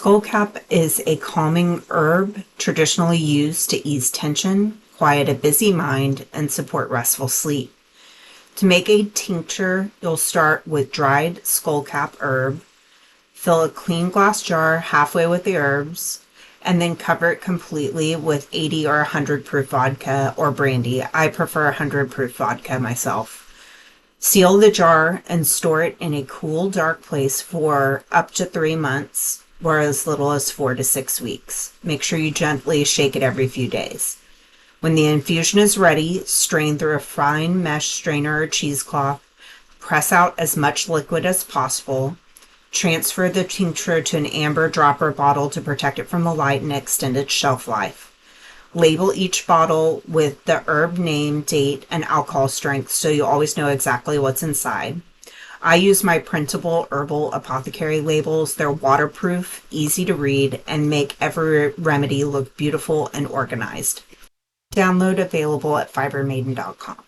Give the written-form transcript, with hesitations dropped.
Skullcap is a calming herb traditionally used to ease tension, quiet a busy mind, and support restful sleep. To make a tincture, you'll start with dried skullcap herb, fill a clean glass jar halfway with the herbs, and then cover it completely with 80 or 100 proof vodka or brandy. I prefer 100 proof vodka myself. Seal the jar and store it in a cool, dark place for up to 3 months, or as little as 4 to 6 weeks. Make sure you gently shake it every few days. When the infusion is ready, strain through a fine mesh strainer or cheesecloth. Press out as much liquid as possible. Transfer the tincture to an amber dropper bottle to protect it from the light and extend its shelf life. Label each bottle with the herb name, date, and alcohol strength so you always know exactly what's inside. I use my printable Herbal apothecary labels. They're waterproof, easy to read, and make every remedy look beautiful and organized. Download available at FiberMaiden.com.